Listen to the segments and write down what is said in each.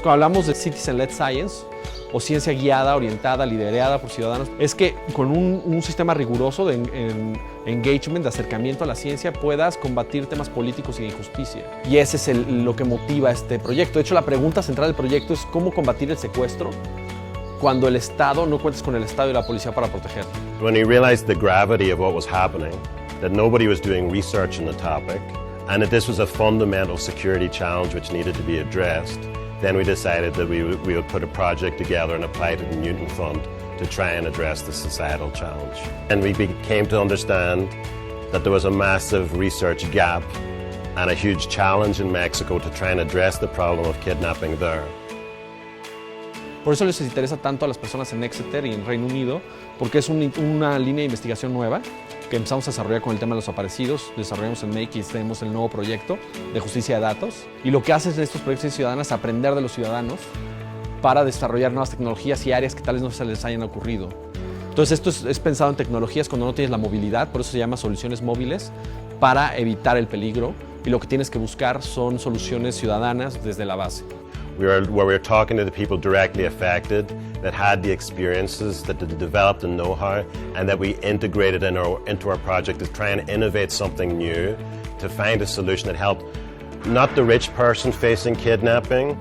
Cuando hablamos de Citizen-Led Science, o ciencia guiada, orientada, liderada por ciudadanos, es que con un sistema riguroso de engagement, de acercamiento a la ciencia, puedas combatir temas políticos y de injusticia. Y ese es lo que motiva este proyecto. De hecho, la pregunta central del proyecto es cómo combatir el secuestro cuando el Estado no cuentes con el Estado y la policía para proteger. When we realized the gravity of what was happening, that nobody was doing research on the topic, and that this was a fundamental security challenge which needed to be addressed, then we decided that we would put a project together and apply to the Newton Fund to try and address the societal challenge. And we came to understand that there was a massive research gap and a huge challenge in Mexico to try and address the problem of kidnapping there. Por eso les interesa tanto a las personas en Exeter y en Reino Unido, porque es una línea de investigación nueva que empezamos a desarrollar con el tema de los desaparecidos. Desarrollamos en Make y tenemos el nuevo proyecto de justicia de datos. Y lo que hacen estos proyectos ciudadanos es aprender de los ciudadanos para desarrollar nuevas tecnologías y áreas que tal vez no se les hayan ocurrido. Entonces esto es pensado en tecnologías cuando no tienes la movilidad, por eso se llama soluciones móviles, para evitar el peligro. Y lo que tienes que buscar son soluciones ciudadanas desde la base. Where we were talking to the people directly affected that had the experiences, that developed the know-how, and that we integrated into our project to try and innovate something new, to find a solution that helped not the rich person facing kidnapping,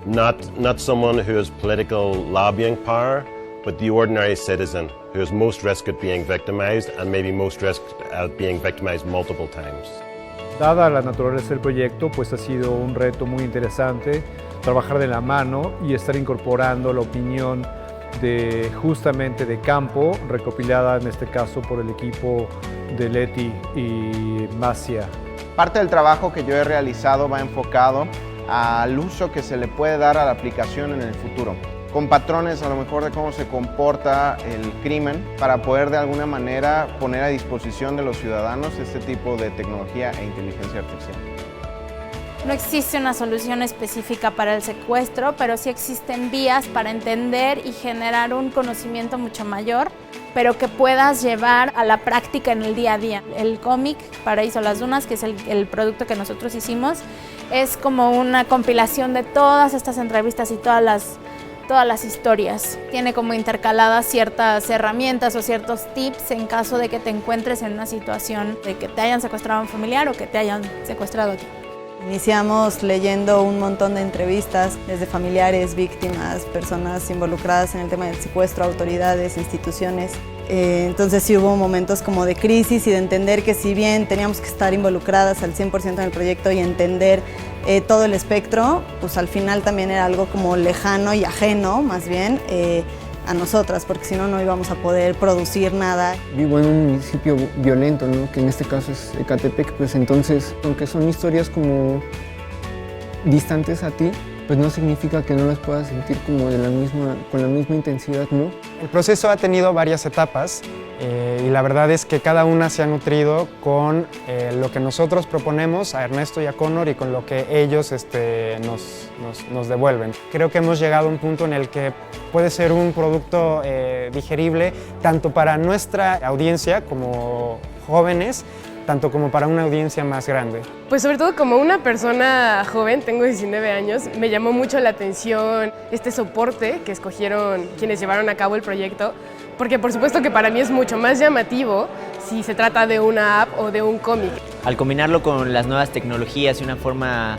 not someone who has political lobbying power, but the ordinary citizen who is most risk at being victimized and maybe most risk at being victimized multiple times. Dada la naturaleza del proyecto, pues ha sido un reto muy interesante trabajar de la mano y estar incorporando la opinión justamente de campo, recopilada en este caso por el equipo de Leti y Masia. Parte del trabajo que yo he realizado va enfocado al uso que se le puede dar a la aplicación en el futuro, con patrones a lo mejor de cómo se comporta el crimen, para poder de alguna manera poner a disposición de los ciudadanos este tipo de tecnología e inteligencia artificial. No existe una solución específica para el secuestro, pero sí existen vías para entender y generar un conocimiento mucho mayor, pero que puedas llevar a la práctica en el día a día. El cómic Paraíso Las Dunas, que es el producto que nosotros hicimos, es como una compilación de todas estas entrevistas y todas las historias. Tiene como intercaladas ciertas herramientas o ciertos tips en caso de que te encuentres en una situación de que te hayan secuestrado a un familiar o que te hayan secuestrado a ti. Iniciamos leyendo un montón de entrevistas desde familiares, víctimas, personas involucradas en el tema del secuestro, autoridades, instituciones. Entonces sí hubo momentos como de crisis y de entender que si bien teníamos que estar involucradas al 100% en el proyecto y entender todo el espectro, pues al final también era algo como lejano y ajeno, más bien, a nosotras, porque si no, no íbamos a poder producir nada. Vivo en un municipio violento, ¿no? Que en este caso es Ecatepec, pues entonces, aunque son historias como distantes a ti, pues no significa que no las puedas sentir como con la misma intensidad, ¿no? El proceso ha tenido varias etapas y la verdad es que cada una se ha nutrido con lo que nosotros proponemos a Ernesto y a Connor y con lo que ellos nos devuelven. Creo que hemos llegado a un punto en el que puede ser un producto digerible tanto para nuestra audiencia como jóvenes, tanto como para una audiencia más grande. Pues sobre todo como una persona joven, tengo 19 años, me llamó mucho la atención este soporte que escogieron quienes llevaron a cabo el proyecto, porque por supuesto que para mí es mucho más llamativo si se trata de una app o de un cómic. Al combinarlo con las nuevas tecnologías y una forma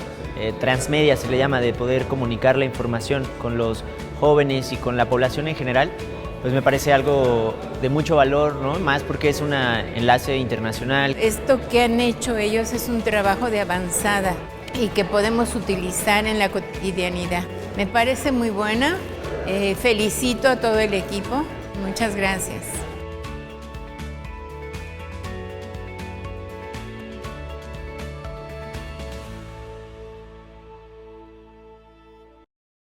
transmedia, se le llama, de poder comunicar la información con los jóvenes y con la población en general, pues me parece algo de mucho valor, ¿no? Más porque es un enlace internacional. Esto que han hecho ellos es un trabajo de avanzada y que podemos utilizar en la cotidianidad. Me parece muy buena, felicito a todo el equipo, muchas gracias.